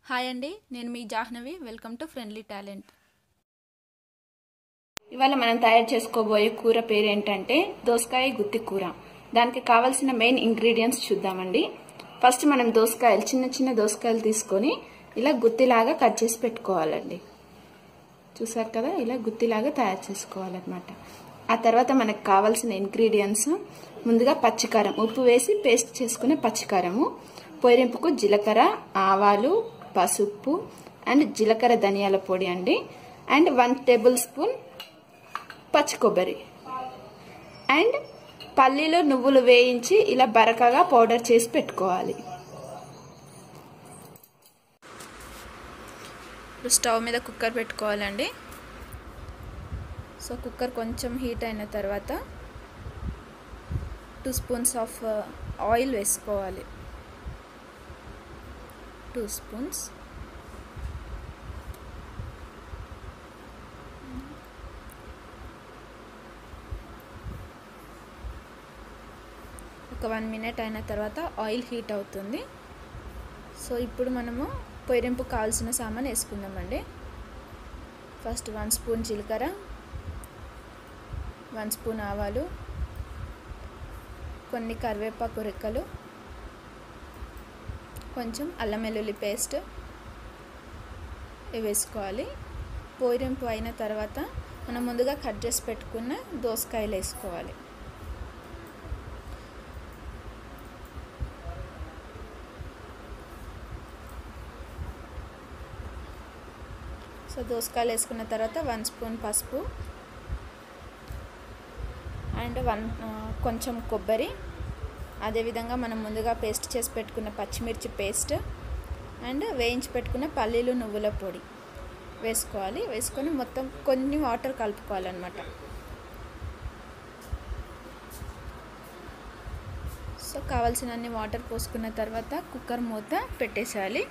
Hi అండి, నేను మీ Jahnavi. Welcome to friendly talent. ఇవాళ మనం తయారు చేసుకోబోయే కూర పేరు ఏంటంటే దోసకాయ గుత్తి కూర. దానికి కావాల్సిన మెయిన్ ఇంగ్రీడియంట్స్ చూద్దామండి. ఫస్ట్ మనం దోసకాయలు చిన్న చిన్న దోసకాయలు తీసుకొని ఇలా గుత్తిలాగా కట్ చేసి పెట్టుకోవాలండి. చూసారు కదా, ఇలా గుత్తిలాగా తయారు చేసుకోవాలన్నమాట. ఆ తర్వాత మనకు కావాల్సిన ఇంగ్రీడియంట్స్ ముందుగా పచ్చికారం, ఉప్పు వేసి పేస్ట్ చేసుకునే పచ్చికారము, పొయ్యింపుకు జీలకర్ర, ఆవాలు, పసుపు అండ్ జీలకర్ర ధనియాల పొడి అండి, అండ్ 1 టేబుల్ స్పూన్ పచ్చి కొబ్బరి అండ్ పల్లీలు నువ్వులు వేయించి ఇలా బరకగా పౌడర్ చేసి పెట్టుకోవాలి. ఇప్పుడు స్టవ్ మీద కుక్కర్ పెట్టుకోవాలండి. సో కుక్కర్ కొంచెం హీట్ అయిన తర్వాత 2 స్పూన్స్ ఆఫ్ ఆయిల్ వేసుకోవాలి. 2 స్పూన్స్. ఒక 1 మినిట్ అయిన తర్వాత ఆయిల్ హీట్ అవుతుంది. సో ఇప్పుడు మనము పొయ్యింపు కావాల్సిన సామాన్ వేసుకుందామండి. ఫస్ట్ 1 స్పూన్ జీలకర్ర, 1 స్పూన్ ఆవాలు, కొన్ని కరివేపాకు రెక్కలు, కొంచెం అల్లం వెల్లుల్లి పేస్ట్ వేసుకోవాలి. పొయ్యింపు అయిన తర్వాత మనం ముందుగా కట్ చేసి పెట్టుకున్న దోసకాయలు వేసుకోవాలి. సో దోసకాయలు వేసుకున్న తర్వాత 1 స్పూన్ పసుపు అండ్ కొంచెం కొబ్బరి, అదేవిధంగా మనం ముందుగా పేస్ట్ చేసి పెట్టుకున్న పచ్చిమిర్చి పేస్ట్ అండ్ వేయించి పెట్టుకున్న పల్లీలు నువ్వుల పొడి వేసుకోవాలి. వేసుకొని మొత్తం కొన్ని వాటర్ కలుపుకోవాలన్నమాట. సో కావాల్సినన్ని వాటర్ పోసుకున్న తర్వాత కుక్కర్ మూత పెట్టేసేయాలి.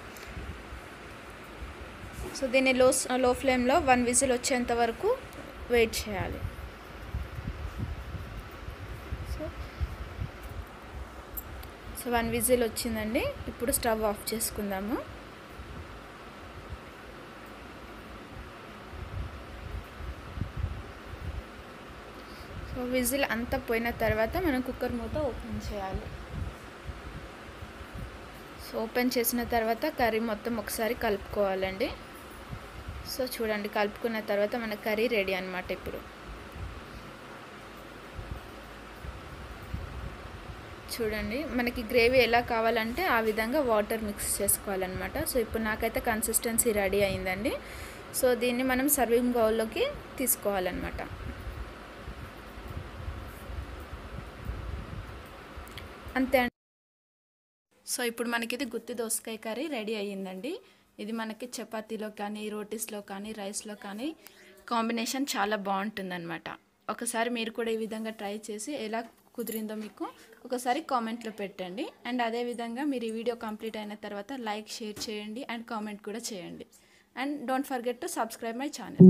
సో దీన్ని లో ఫ్లేమ్లో 1 విజిల్ వచ్చేంత వరకు వెయిట్ చేయాలి. సో 1 విజిల్ వచ్చిందండి. ఇప్పుడు స్టవ్ ఆఫ్ చేసుకుందాము. సో విజిల్ అంతా పోయిన తర్వాత మనం కుక్కర్ మూత ఓపెన్ చేయాలి. సో ఓపెన్ చేసిన తర్వాత కర్రీ మొత్తం ఒకసారి కలుపుకోవాలండి. సో చూడండి, కలుపుకున్న తర్వాత మన కర్రీ రెడీ అన్నమాట. ఇప్పుడు చూడండి, మనకి గ్రేవీ ఎలా కావాలంటే ఆ విధంగా వాటర్ మిక్స్ చేసుకోవాలన్నమాట. సో ఇప్పుడు నాకైతే కన్సిస్టెన్సీ రెడీ అయిందండి. సో దీన్ని మనం సర్వింగ్ బౌల్లోకి తీసుకోవాలన్నమాట. అంతే అండి. సో ఇప్పుడు మనకి ఇది గుత్తి దోసకాయ కర్రీ రెడీ అయ్యిందండి. ఇది మనకి చపాతీలో కానీ, రోటీస్లో కానీ, రైస్లో కానీ కాంబినేషన్ చాలా బాగుంటుందన్నమాట. ఒకసారి మీరు కూడా ఈ విధంగా ట్రై చేసి ఎలా కుదిరిందో మీకు ఒకసారి కామెంట్లో పెట్టండి. అండ్ అదేవిధంగా మీరు ఈ వీడియో కంప్లీట్ అయిన తర్వాత లైక్, షేర్ చేయండి అండ్ కామెంట్ కూడా చేయండి. And don't forget to subscribe my channel.